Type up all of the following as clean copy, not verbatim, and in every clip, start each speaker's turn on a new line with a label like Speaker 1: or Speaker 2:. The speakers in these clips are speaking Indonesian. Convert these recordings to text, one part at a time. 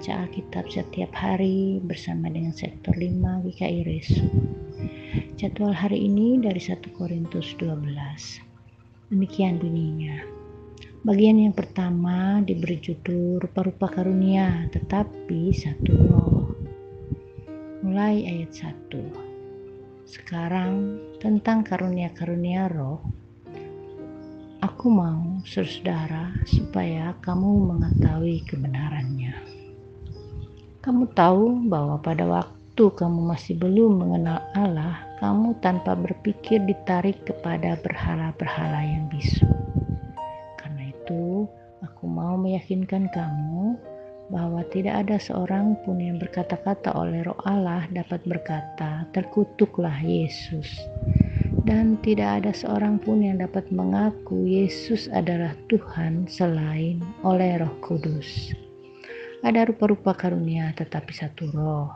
Speaker 1: membaca Alkitab setiap hari bersama dengan Sektor 5 GKI Resu. Jadwal hari ini dari 1 Korintus 12. Demikian bunyinya. Bagian yang pertama diberi judul rupa-rupa karunia tetapi satu roh. Mulai ayat 1. Sekarang tentang karunia-karunia roh. Aku mau, saudara, supaya kamu mengetahui kebenarannya. Kamu tahu bahwa pada waktu kamu masih belum mengenal Allah, kamu tanpa berpikir ditarik kepada berhala-berhala yang bisu. Karena itu, aku mau meyakinkan kamu bahwa tidak ada seorang pun yang berkata-kata oleh Roh Allah dapat berkata, terkutuklah Yesus. Dan tidak ada seorang pun yang dapat mengaku Yesus adalah Tuhan selain oleh Roh Kudus. Ada rupa-rupa karunia tetapi satu roh.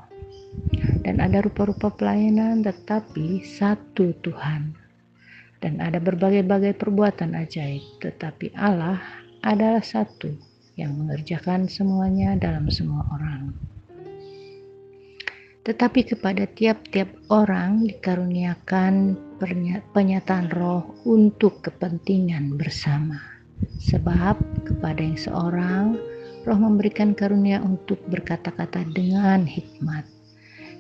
Speaker 1: Dan ada rupa-rupa pelayanan tetapi satu Tuhan. Dan ada berbagai-bagai perbuatan ajaib tetapi Allah adalah satu yang mengerjakan semuanya dalam semua orang. Tetapi kepada tiap-tiap orang dikaruniakan penyataan roh untuk kepentingan bersama. Sebab kepada yang seorang, roh memberikan karunia untuk berkata-kata dengan hikmat.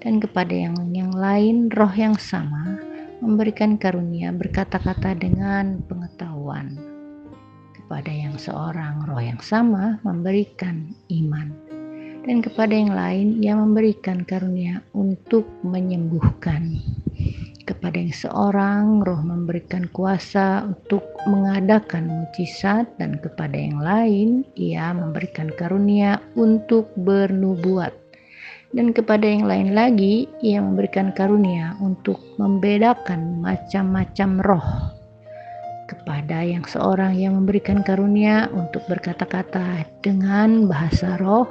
Speaker 1: Dan kepada yang lain, roh yang sama memberikan karunia berkata-kata dengan pengetahuan. Kepada yang seorang, roh yang sama memberikan iman. Dan kepada yang lain, ia memberikan karunia untuk menyembuhkan. Kepada yang seorang, roh memberikan kuasa untuk mengadakan mukjizat, dan kepada yang lain, ia memberikan karunia untuk bernubuat. Dan kepada yang lain lagi, ia memberikan karunia untuk membedakan macam-macam roh. Kepada yang seorang yang memberikan karunia untuk berkata-kata dengan bahasa roh,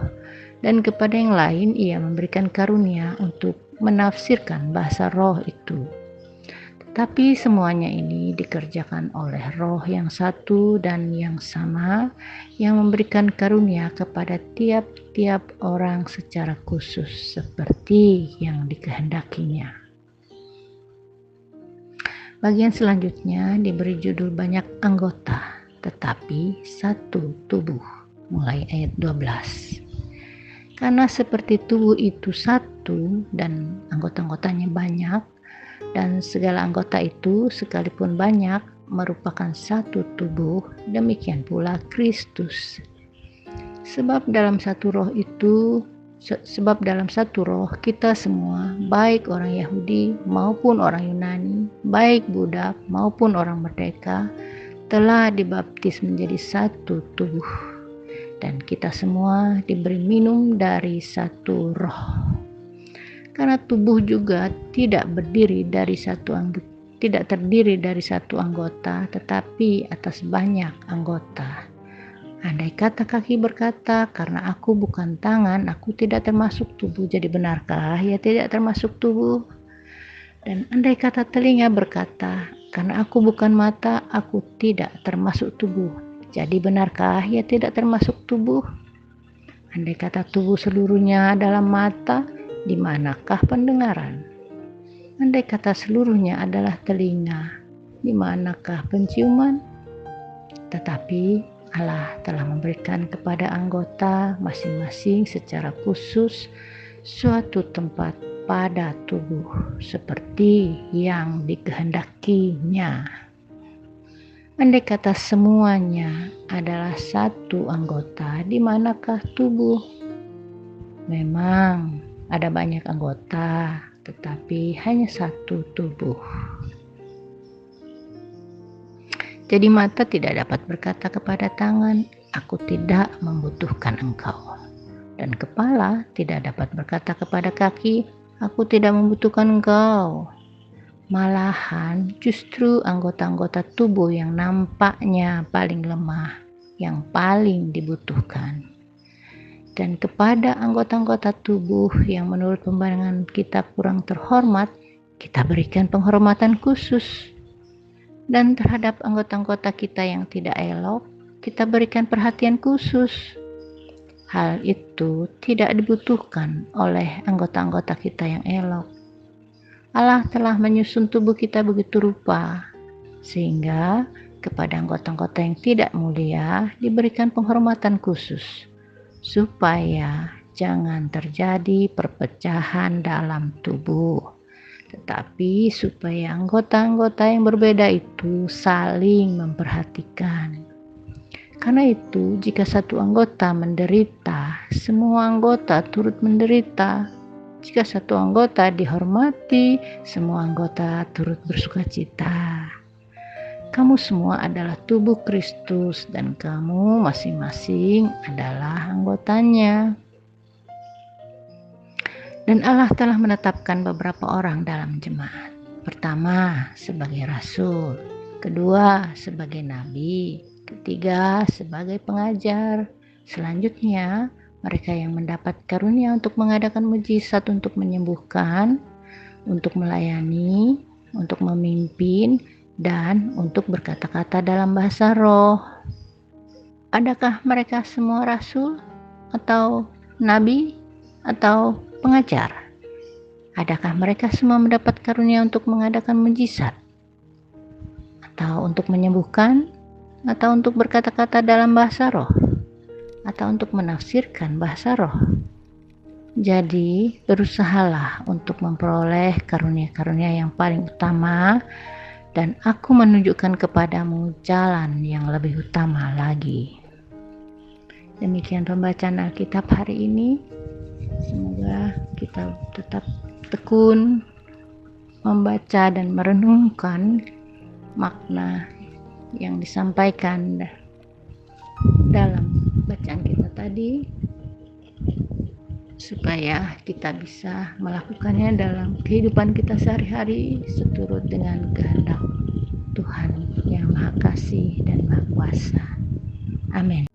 Speaker 1: dan kepada yang lain ia memberikan karunia untuk menafsirkan bahasa roh itu. Tetapi semuanya ini dikerjakan oleh roh yang satu dan yang sama yang memberikan karunia kepada tiap-tiap orang secara khusus seperti yang dikehendakinya. Bagian selanjutnya diberi judul banyak anggota tetapi satu tubuh. Mulai ayat 12. Karena seperti tubuh itu satu dan anggota-anggotanya banyak, dan segala anggota itu sekalipun banyak merupakan satu tubuh, demikian pula Kristus. Sebab dalam satu roh kita semua, baik orang Yahudi maupun orang Yunani, baik budak maupun orang merdeka, telah dibaptis menjadi satu tubuh. Dan kita semua diberi minum dari satu roh. Karena tubuh juga tidak terdiri dari satu anggota, tetapi atas banyak anggota. Andai kata kaki berkata, karena aku bukan tangan, aku tidak termasuk tubuh, jadi benarkah ia tidak termasuk tubuh? Dan andai kata telinga berkata, karena aku bukan mata, aku tidak termasuk tubuh, jadi benarkah ia tidak termasuk tubuh? Andai kata tubuh seluruhnya adalah mata, di manakah pendengaran? Andai kata seluruhnya adalah telinga, di manakah penciuman? Tetapi Allah telah memberikan kepada anggota masing-masing secara khusus suatu tempat pada tubuh seperti yang dikehendakinya. Andai kata semuanya adalah satu anggota, di manakah tubuh? Memang ada banyak anggota, tetapi hanya satu tubuh. Jadi mata tidak dapat berkata kepada tangan, aku tidak membutuhkan engkau. Dan kepala tidak dapat berkata kepada kaki, aku tidak membutuhkan engkau. Malahan justru anggota-anggota tubuh yang nampaknya paling lemah, yang paling dibutuhkan. Dan kepada anggota-anggota tubuh yang menurut pandangan kita kurang terhormat, kita berikan penghormatan khusus. Dan terhadap anggota-anggota kita yang tidak elok, kita berikan perhatian khusus. Hal itu tidak dibutuhkan oleh anggota-anggota kita yang elok. Allah telah menyusun tubuh kita begitu rupa, sehingga kepada anggota-anggota yang tidak mulia diberikan penghormatan khusus, supaya jangan terjadi perpecahan dalam tubuh, tetapi supaya anggota-anggota yang berbeda itu saling memperhatikan. Karena itu, jika satu anggota menderita, semua anggota turut menderita. Jika satu anggota dihormati, semua anggota turut bersukacita. Kamu semua adalah tubuh Kristus dan kamu masing-masing adalah anggotanya. Dan Allah telah menetapkan beberapa orang dalam jemaat. Pertama, sebagai rasul. Kedua, sebagai nabi. Ketiga, sebagai pengajar. Selanjutnya, mereka yang mendapat karunia untuk mengadakan mujizat, untuk menyembuhkan, untuk melayani, untuk memimpin, dan untuk berkata-kata dalam bahasa roh. Adakah mereka semua rasul atau nabi atau pengajar? Adakah mereka semua mendapat karunia untuk mengadakan mujizat? Atau untuk menyembuhkan? Atau untuk berkata-kata dalam bahasa roh? Atau untuk menafsirkan bahasa roh? Jadi, berusahalah untuk memperoleh karunia-karunia yang paling utama, dan aku menunjukkan kepadamu jalan yang lebih utama lagi. Demikian pembacaan Alkitab hari ini. Semoga kita tetap tekun membaca dan merenungkan makna yang disampaikan dalam bacaan kita tadi, supaya kita bisa melakukannya dalam kehidupan kita sehari-hari seturut dengan kehendak Tuhan yang Maha Kasih dan Maha Kuasa. Amin.